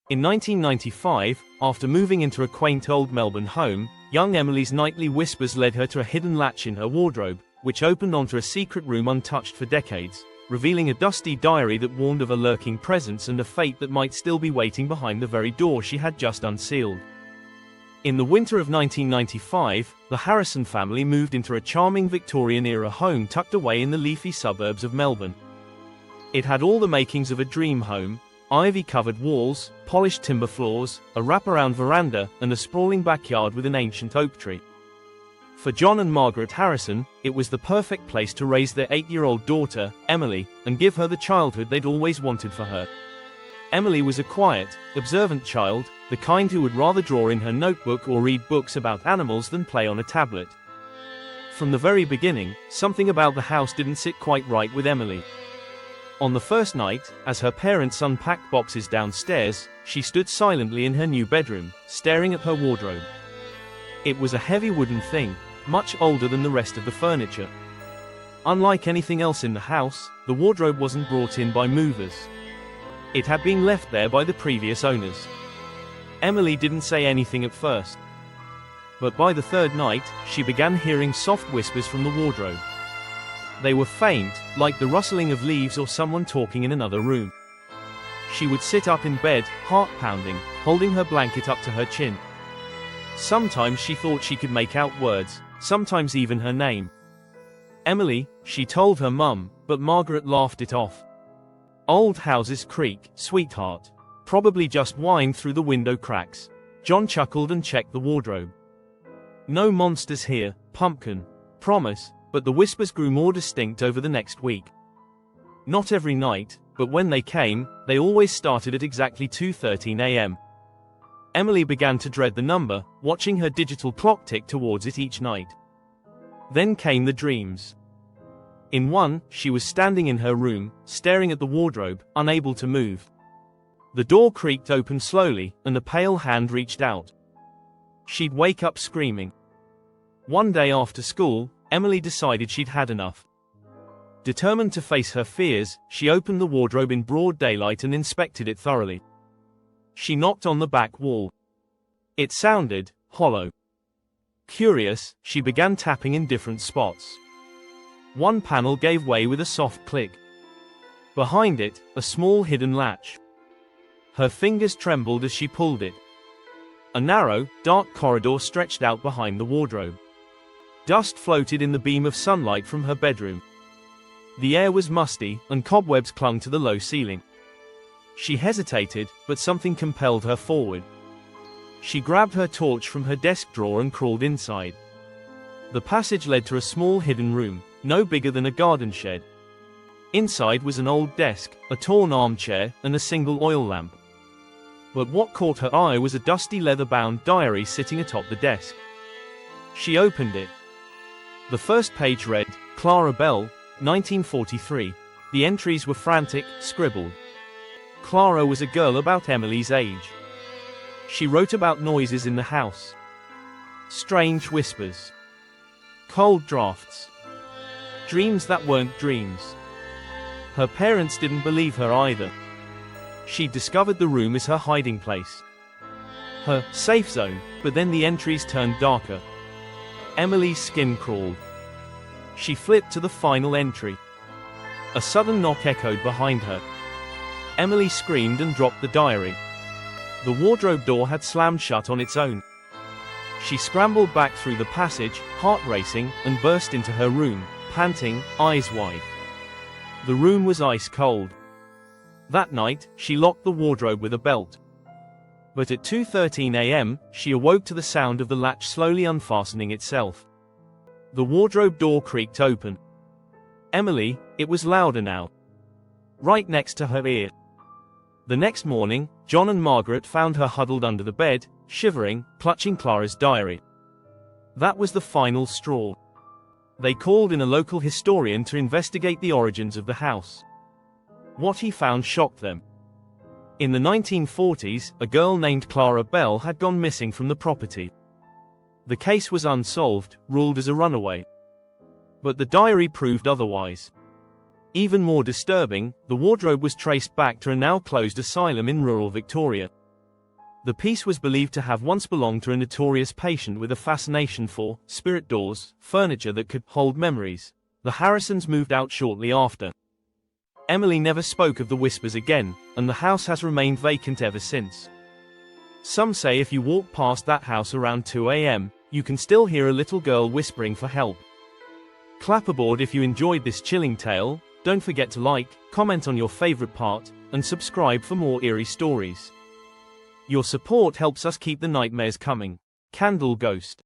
In 1995, after moving into a quaint old Melbourne home, young Emily's nightly whispers led her to a hidden latch in her wardrobe, which opened onto a secret room untouched for decades, revealing a dusty diary that warned of a lurking presence and a fate that might still be waiting behind the very door she had just unsealed. In the winter of 1995, the Harrison family moved into a charming Victorian-era home tucked away in the leafy suburbs of Melbourne. It had all the makings of a dream home: ivy-covered walls, polished timber floors, a wraparound veranda, and a sprawling backyard with an ancient oak tree. For John and Margaret Harrison, it was the perfect place to raise their 8-year-old daughter, Emily, and give her the childhood they'd always wanted for her. Emily was a quiet, observant child, the kind who would rather draw in her notebook or read books about animals than play on a tablet. From the very beginning, something about the house didn't sit quite right with Emily. On the first night, as her parents unpacked boxes downstairs, she stood silently in her new bedroom, staring at her wardrobe. It was a heavy wooden thing, much older than the rest of the furniture. Unlike anything else in the house, the wardrobe wasn't brought in by movers. It had been left there by the previous owners. Emily didn't say anything at first. But by the third night, she began hearing soft whispers from the wardrobe. They were faint, like the rustling of leaves or someone talking in another room. She would sit up in bed, heart pounding, holding her blanket up to her chin. Sometimes she thought she could make out words, sometimes even her name. Emily, she told her mum, but Margaret laughed it off. Old houses creak, sweetheart. Probably just wine through the window cracks. John chuckled and checked the wardrobe. No monsters here, pumpkin. Promise. But the whispers grew more distinct over the next week. Not every night, but when they came, they always started at exactly 2:13 a.m. Emily began to dread the number, watching her digital clock tick towards it each night. Then came the dreams. In one, she was standing in her room, staring at the wardrobe, unable to move. The door creaked open slowly, and a pale hand reached out. She'd wake up screaming. One day after school, Emily decided she'd had enough. Determined to face her fears, she opened the wardrobe in broad daylight and inspected it thoroughly. She knocked on the back wall. It sounded hollow. Curious, she began tapping in different spots. One panel gave way with a soft click. Behind it, a small hidden latch. Her fingers trembled as she pulled it. A narrow, dark corridor stretched out behind the wardrobe. Dust floated in the beam of sunlight from her bedroom. The air was musty, and cobwebs clung to the low ceiling. She hesitated, but something compelled her forward. She grabbed her torch from her desk drawer and crawled inside. The passage led to a small hidden room, no bigger than a garden shed. Inside was an old desk, a torn armchair, and a single oil lamp. But what caught her eye was a dusty leather-bound diary sitting atop the desk. She opened it. The first page read, Clara Bell, 1943. The entries were frantic, scribbled. Clara was a girl about Emily's age. She wrote about noises in the house. Strange whispers. Cold drafts. Dreams that weren't dreams. Her parents didn't believe her either. She discovered the room as her hiding place. Her safe zone, but then the entries turned darker. Emily's skin crawled. She flipped to the final entry. A sudden knock echoed behind her. Emily screamed and dropped the diary. The wardrobe door had slammed shut on its own. She scrambled back through the passage, heart racing, and burst into her room, panting, eyes wide. The room was ice cold. That night, she locked the wardrobe with a belt. But at 2:13 a.m., she awoke to the sound of the latch slowly unfastening itself. The wardrobe door creaked open. Emily, it was louder now. Right next to her ear. The next morning, John and Margaret found her huddled under the bed, shivering, clutching Clara's diary. That was the final straw. They called in a local historian to investigate the origins of the house. What he found shocked them. In the 1940s, a girl named Clara Bell had gone missing from the property. The case was unsolved, ruled as a runaway. But the diary proved otherwise. Even more disturbing, the wardrobe was traced back to a now closed asylum in rural Victoria. The piece was believed to have once belonged to a notorious patient with a fascination for spirit doors, furniture that could hold memories. The Harrisons moved out shortly after. Emily never spoke of the whispers again, and the house has remained vacant ever since. Some say if you walk past that house around 2 a.m., you can still hear a little girl whispering for help. Clapperboard if you enjoyed this chilling tale. Don't forget to like, comment on your favorite part, and subscribe for more eerie stories. Your support helps us keep the nightmares coming. Candle Ghost.